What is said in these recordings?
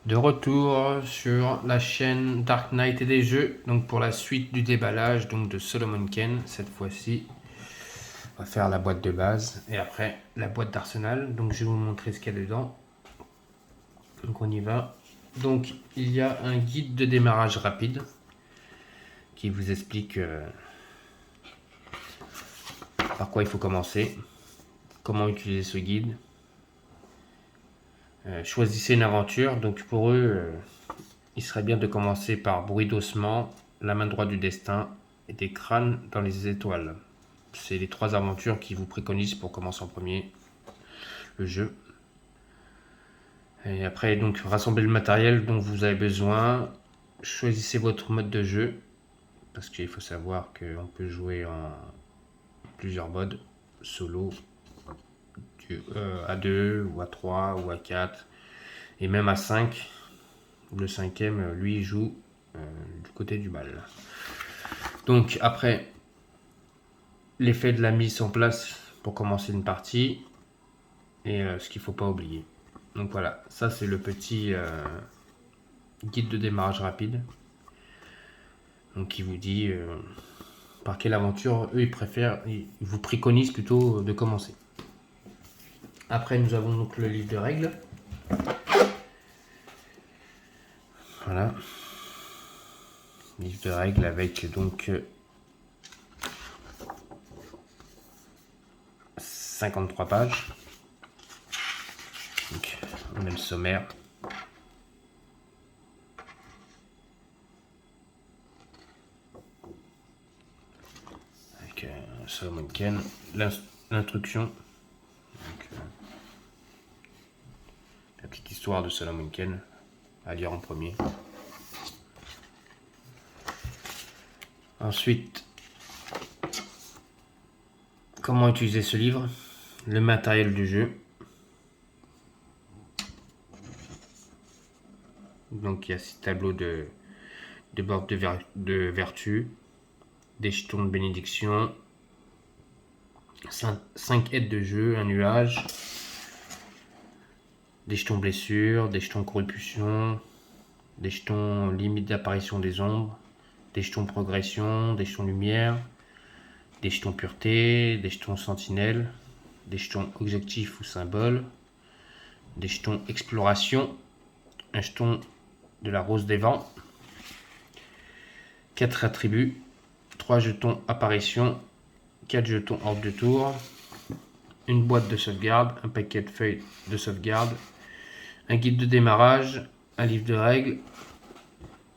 De retour sur la chaîne Dark Knight et des jeux, donc pour la suite du déballage donc de Solomon Kane. Cette fois-ci, on va faire la boîte de base et après la boîte d'Arsenal. Donc je vais vous montrer ce qu'il y a dedans. Donc on y va. Donc il y a un guide de démarrage rapide qui vous explique par quoi il faut commencer, comment utiliser ce guide. Choisissez une aventure. Donc pour eux, il serait bien de commencer par Bruit d'ossement, La main droite du destin et Des crânes dans les étoiles. C'est les 3 aventures qui vous préconisent pour commencer en premier le jeu. Et après, donc, rassemblez le matériel dont vous avez besoin. Choisissez votre mode de jeu. Parce qu'il faut savoir qu'on peut jouer en plusieurs modes. Solo, à 2 ou à 3 ou à 4. Et même à 5. Le 5e, lui, joue du côté du mal. Donc après, l'effet de la mise en place pour commencer une partie et ce qu'il ne faut pas oublier. Donc voilà, ça c'est le petit guide de démarrage rapide. Donc qui vous dit par quelle aventure eux ils vous préconisent plutôt de commencer. Après nous avons donc le livre de règles. Voilà. Livre de règles avec donc 53 pages. Donc on a le sommaire. Avec Solomon Kane, l'instruction. La petite histoire de Solomon Kane à lire en premier. Ensuite, comment utiliser ce livre, le matériel du jeu. Donc il y a ces tableaux de bord de vertu, des jetons de bénédiction, 5 aides de jeu, un nuage, des jetons blessures, des jetons corruption, des jetons limite d'apparition des ombres, des jetons progression, des jetons lumière, des jetons pureté, des jetons sentinelle, des jetons objectifs ou symboles, des jetons exploration, un jeton de la rose des vents, 4 attributs, 3 jetons apparition, 4 jetons hors de tour, une boîte de sauvegarde, un paquet de feuilles de sauvegarde, un guide de démarrage, un livre de règles,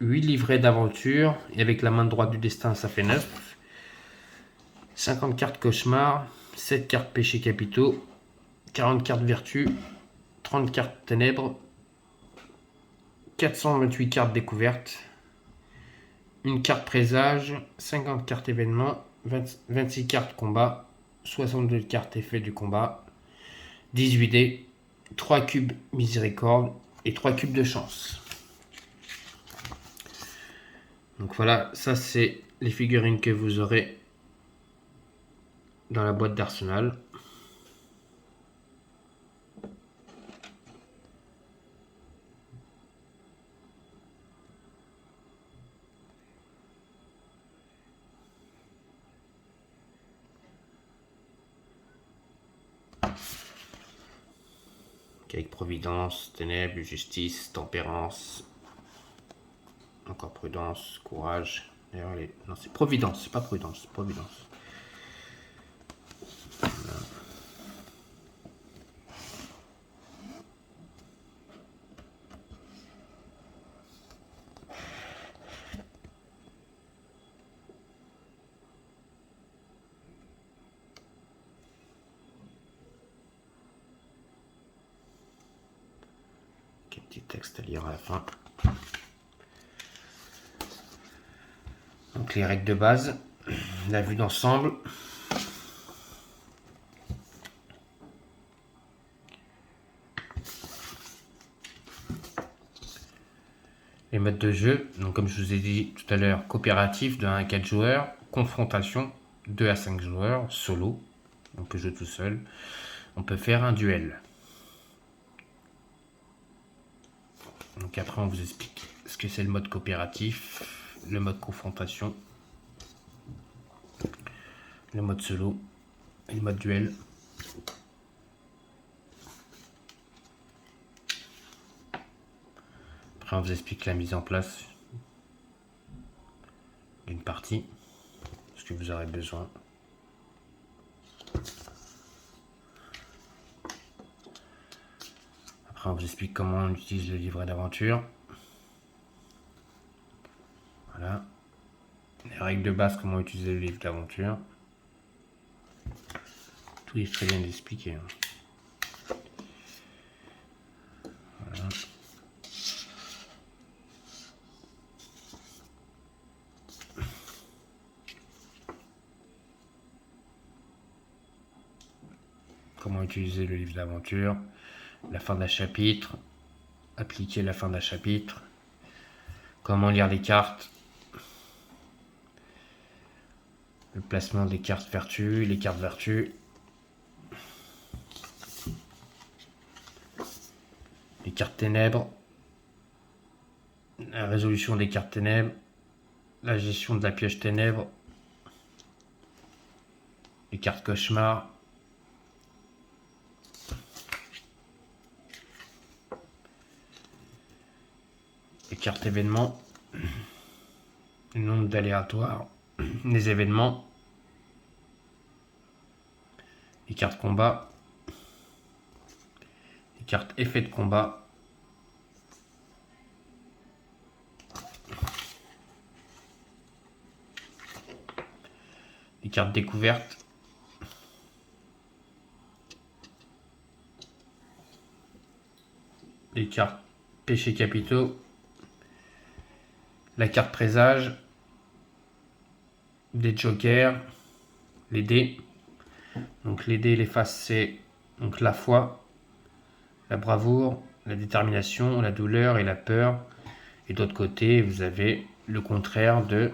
8 livrets d'aventure, et avec la main droite du destin ça fait 9, 50 cartes cauchemar, 7 cartes péchés capitaux, 40 cartes vertus, 30 cartes ténèbres, 428 cartes découvertes, une carte présage, 50 cartes événements, 26 cartes combat, 62 cartes effets du combat, 18 dés, 3 cubes miséricorde et 3 cubes de chance. Donc voilà, ça c'est les figurines que vous aurez dans la boîte d'Arsenal. Avec providence, ténèbres, justice, tempérance, encore prudence, courage. D'ailleurs, non, c'est providence, c'est pas prudence, c'est providence. Voilà. Petit texte à lire à la fin. Donc les règles de base, la vue d'ensemble. Les modes de jeu, donc comme je vous ai dit tout à l'heure, coopératif de 1 à 4 joueurs, confrontation 2 à 5 joueurs, solo, on peut jouer tout seul, on peut faire un duel. Donc après, on vous explique ce que c'est le mode coopératif, le mode confrontation, le mode solo et le mode duel. Après, on vous explique la mise en place d'une partie, ce que vous aurez besoin. Après, on vous explique comment on utilise le livret d'aventure. Voilà. Les règles de base, comment utiliser le livre d'aventure. Tout est très bien expliqué. Voilà. Comment utiliser le livre d'aventure, la fin d'un chapitre, appliquer la fin d'un chapitre, comment lire les cartes, le placement des cartes vertus, les cartes vertus, les cartes ténèbres, la résolution des cartes ténèbres, la gestion de la piège ténèbres, les cartes cauchemars, les cartes événements, le nombre d'aléatoires, les événements, les cartes combat, les cartes effets de combat, les cartes découvertes, les cartes péchés capitaux, la carte présage, des jokers, les dés. Donc les dés, les faces, c'est donc la foi, la bravoure, la détermination, la douleur et la peur. Et d'autre côté, vous avez le contraire de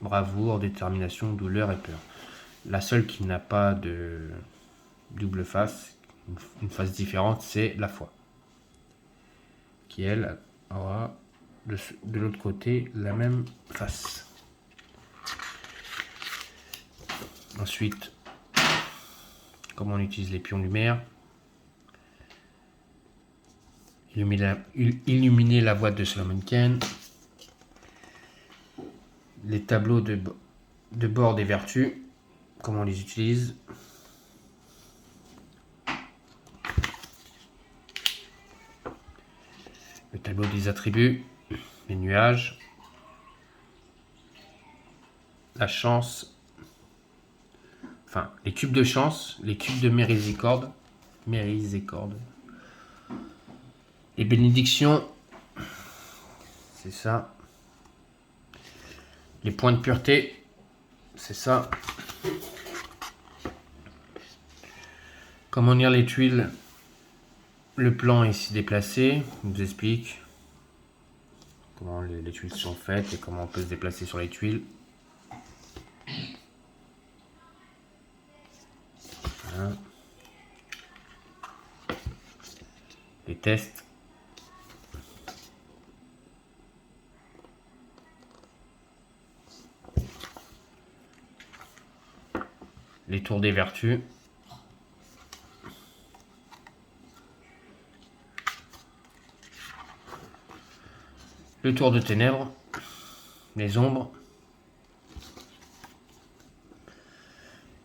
bravoure, détermination, douleur et peur. La seule qui n'a pas de double face, une face différente, c'est la foi, qui elle aura de l'autre côté la même face. Ensuite, comment on utilise les pions lumière, illuminer la voie de Solomon Kane, les tableaux de bord des vertus, comment on les utilise, le tableau des attributs, les nuages, la chance, enfin les cubes de chance, les cubes de miséricorde, les bénédictions, c'est ça, les points de pureté, c'est ça, comment lire les tuiles, le plan est ici déplacé, on vous explique comment les tuiles sont faites et comment on peut se déplacer sur les tuiles. Voilà. Les tests. Les tours des vertus. Le tour de ténèbres. Les ombres.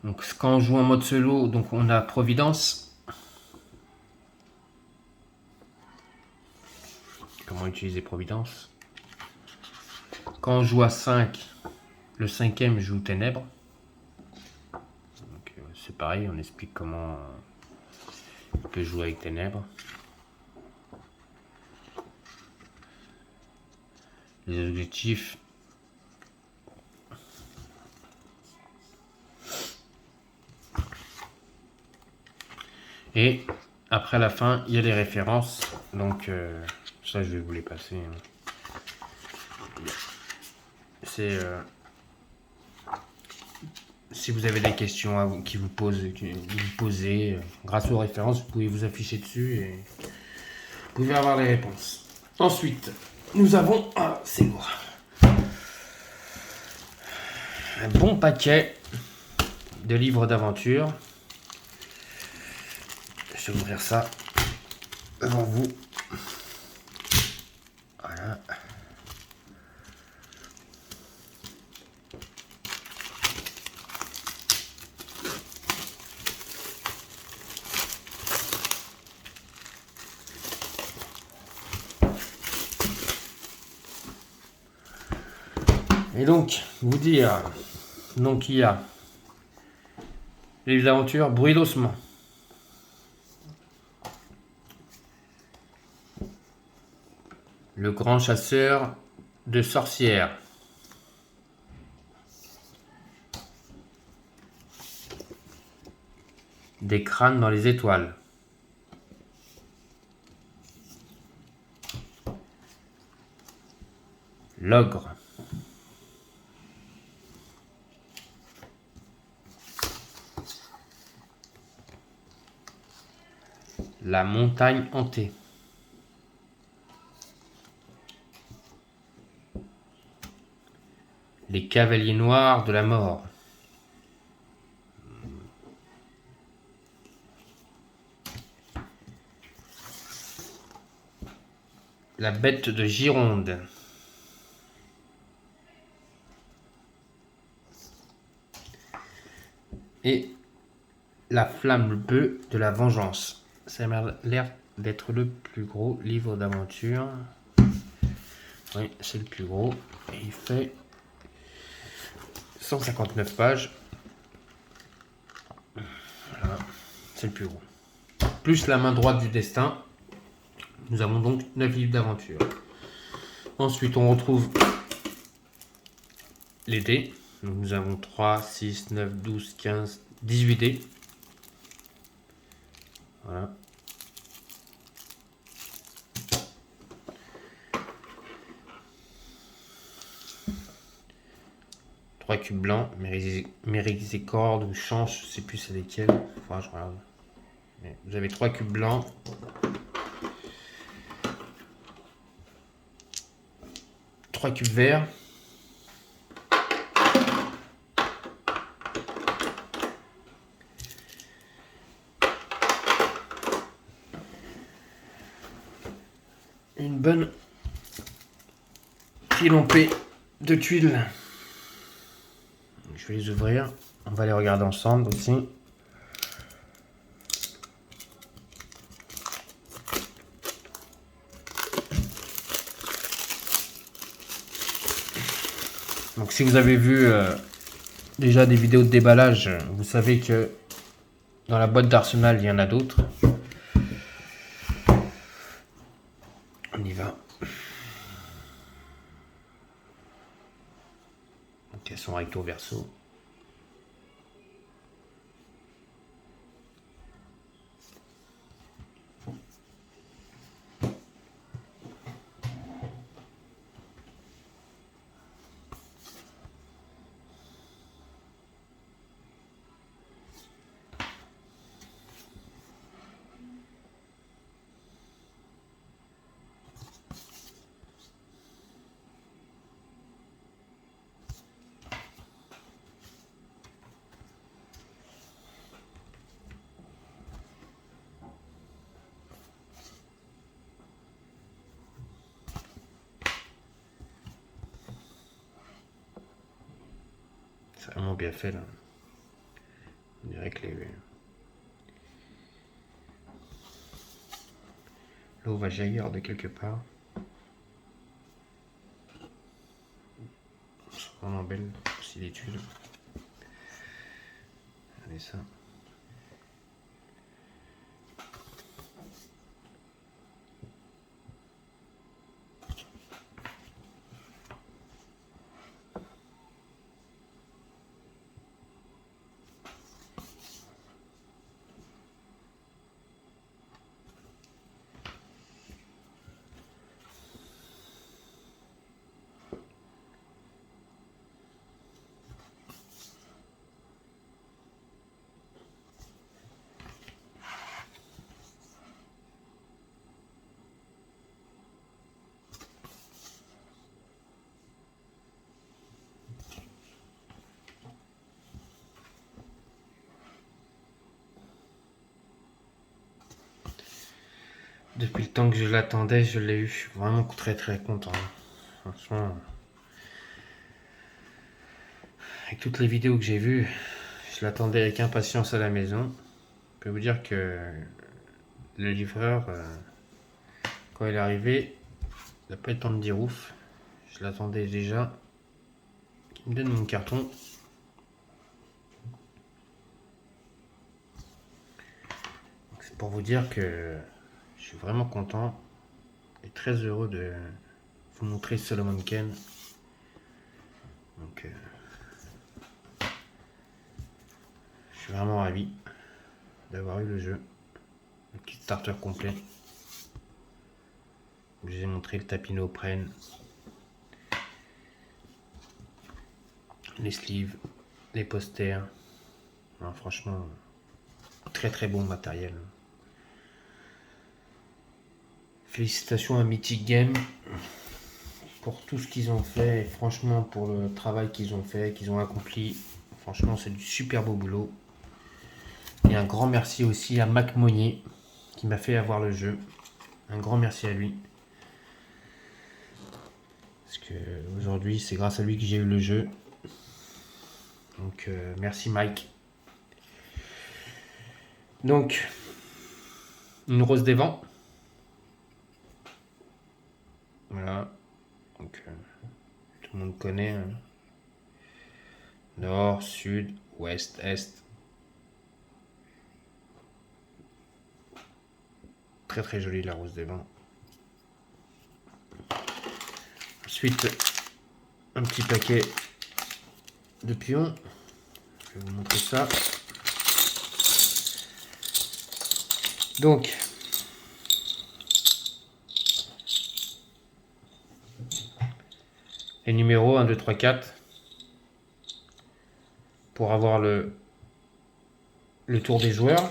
Donc quand on joue en mode solo, donc on a Providence. Comment utiliser Providence? Quand on joue à 5, le cinquième joue Ténèbres. C'est pareil, on explique comment on peut jouer avec Ténèbres. Les objectifs. Et après la fin, il y a les références. Donc ça, je vais vous les passer. C'est si vous avez des questions qui vous posez, grâce aux références, vous pouvez vous afficher dessus et vous pouvez avoir les réponses. Ensuite, nous avons, c'est lourd, un bon paquet de livres d'aventure. Je vais ouvrir ça devant vous. Voilà. Et donc, vous dire, donc il y a les livres d'aventure, Bruit d'ossement. Le grand chasseur de sorcières. Des crânes dans les étoiles. L'ogre. La montagne hantée. Les cavaliers noirs de la mort. La bête de Gironde. Et la flamme bleue de la vengeance. Ça a l'air d'être le plus gros livre d'aventure. Oui, c'est le plus gros. Et il fait 159 pages. Voilà, c'est le plus gros. Plus la main droite du destin. Nous avons donc 9 livres d'aventure. Ensuite, on retrouve les dés. Donc, nous avons 3, 6, 9, 12, 15, 18 dés. Voilà. Trois cubes blancs, Méricorde ou Change, je sais plus c'est lesquels. Enfin, je regarde. Mais vous avez 3 cubes blancs. Trois cubes verts. Une bonne filompée de tuiles. Je vais les ouvrir. On va les regarder ensemble aussi. Donc si vous avez vu déjà des vidéos de déballage, vous savez que dans la boîte d'Arsenal, il y en a d'autres. On y va. Donc elles sont recto verso. C'est vraiment bien fait là. On dirait que l'eau va jaillir de quelque part. C'est vraiment belle aussi les tuiles. Regardez ça. Depuis le temps que je l'attendais, je l'ai eu. Je suis vraiment très très content. Franchement, avec toutes les vidéos que j'ai vues, je l'attendais avec impatience à la maison. Je peux vous dire que le livreur, quand il est arrivé, il n'a pas eu le temps de dire ouf. Je l'attendais déjà. Il me donne mon carton. C'est pour vous dire que je suis vraiment content et très heureux de vous montrer Solomon Kane. Donc, je suis vraiment ravi d'avoir eu le jeu. Le kit starter complet. Je vous ai montré le tapis néoprène, les sleeves, les posters. Non, franchement, très très bon matériel. Félicitations à Mythic Game pour tout ce qu'ils ont fait et franchement pour le travail qu'ils ont fait, qu'ils ont accompli. Franchement, c'est du super beau boulot. Et un grand merci aussi à Mac Monnier qui m'a fait avoir le jeu. Un grand merci à lui. Parce que aujourd'hui, c'est grâce à lui que j'ai eu le jeu. Donc, merci Mike. Donc, une rose des vents. Voilà. Donc, tout le monde connaît. Hein. Nord, sud, ouest, est. Très très jolie la rose des vents. Ensuite, un petit paquet de pions. Je vais vous montrer ça. Donc, les numéros 1, 2, 3, 4 pour avoir le tour des joueurs.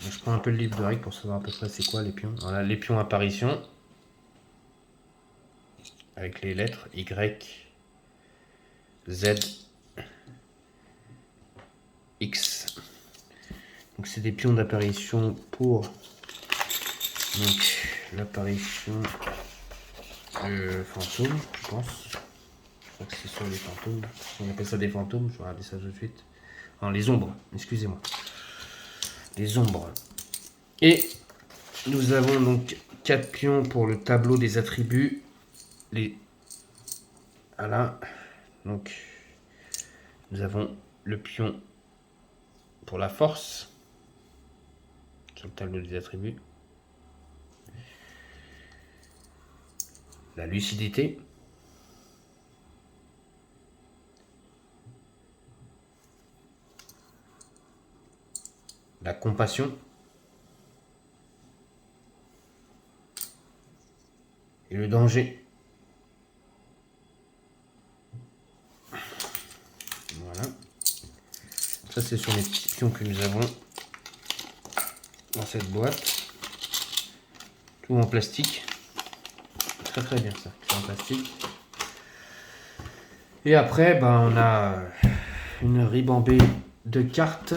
Je prends un peu le livre de règles pour savoir à peu près c'est quoi les pions. Voilà, les pions apparition. Avec les lettres Y, Z, X. Donc c'est des pions d'apparition pour l'apparition fantôme, je pense. Je crois que c'est sur les fantômes. On appelle ça des fantômes, je vais regarder ça tout de suite. Non, les ombres, excusez-moi. Les ombres. Et nous avons donc 4 pions pour le tableau des attributs. Voilà. Donc, nous avons le pion pour la force sur le tableau des attributs. La lucidité. La compassion. Et le danger. Voilà. Ça, c'est sur les petits pions que nous avons dans cette boîte. Tout en plastique. Très très bien ça, tout en plastique. Et après, on a une ribambée de cartes.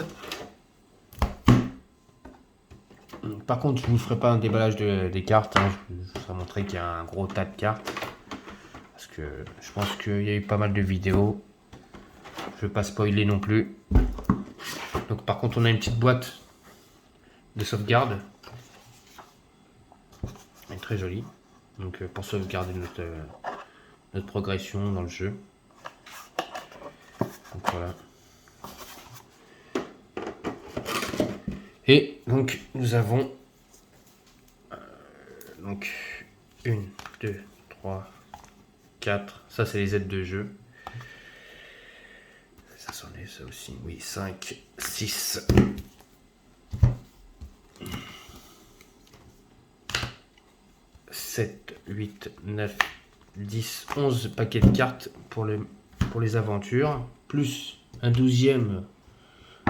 Par contre, je ne vous ferai pas un déballage des cartes. Hein. Je vous ai montré qu'il y a un gros tas de cartes. Parce que je pense qu'il y a eu pas mal de vidéos. Je ne vais pas spoiler non plus. Donc par contre, on a une petite boîte de sauvegarde. Elle est très jolie. Donc pour sauvegarder notre progression dans le jeu. Donc voilà. Et donc nous avons donc 1, 2, 3, 4. Ça c'est les aides de jeu. Ça s'en est ça aussi. Oui, 5, 6. 7, 8, 9, 10, 11 paquets de cartes pour les aventures, plus un 12e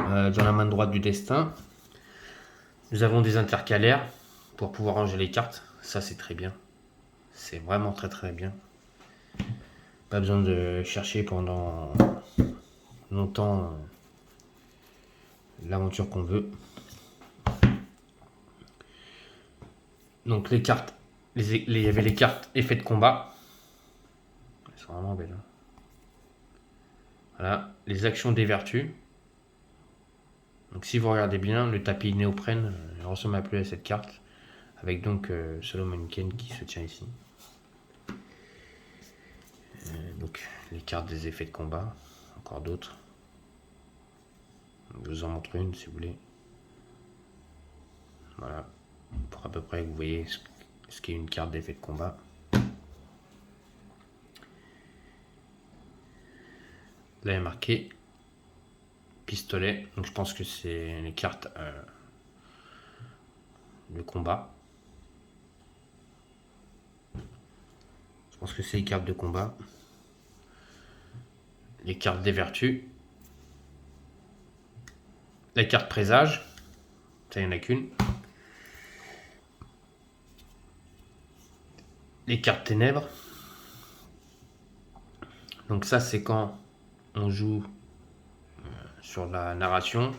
dans la main droite du destin. Nous avons des intercalaires pour pouvoir ranger les cartes. Ça, c'est très bien. C'est vraiment très très bien. Pas besoin de chercher pendant longtemps l'aventure qu'on veut. Donc les cartes, il y avait les cartes effets de combat. Elles sont vraiment belles. Hein. Voilà, les actions des vertus. Donc si vous regardez bien, le tapis néoprène ressemble un peu à cette carte. Avec donc Solomon Kane qui se tient ici. Donc les cartes des effets de combat. Encore d'autres. Je vous en montre une si vous voulez. Voilà. Pour à peu près que vous voyez ce qu'est une carte d'effet de combat. Là il est marqué pistolet. Donc je pense que c'est les cartes de combat. Je pense que c'est les cartes de combat. Les cartes des vertus. La carte présage. Ça, il n'y en a qu'une. Les cartes ténèbres. Donc ça, c'est quand on joue sur la narration,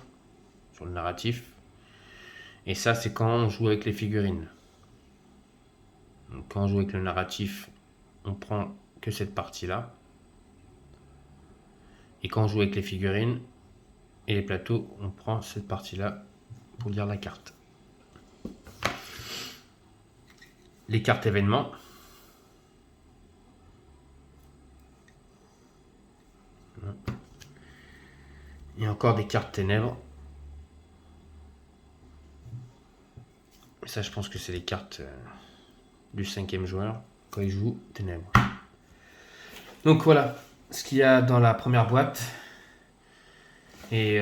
sur le narratif. Et ça, c'est quand on joue avec les figurines. Donc, quand on joue avec le narratif, on prend que cette partie-là. Et quand on joue avec les figurines et les plateaux, on prend cette partie-là pour lire la carte. Les cartes événements. Et encore des cartes ténèbres. Et ça, je pense que c'est les cartes du 5e joueur quand il joue ténèbres. Donc voilà ce qu'il y a dans la première boîte. Et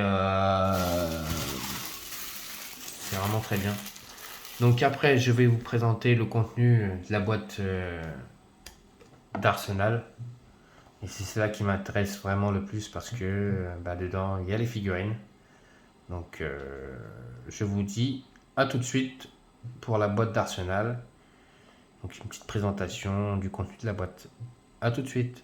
c'est vraiment très bien. Donc après, je vais vous présenter le contenu de la boîte d'Arsenal. Et c'est cela qui m'intéresse vraiment le plus parce que dedans, il y a les figurines. Donc je vous dis à tout de suite pour la boîte d'Arsenal. Donc une petite présentation du contenu de la boîte. À tout de suite.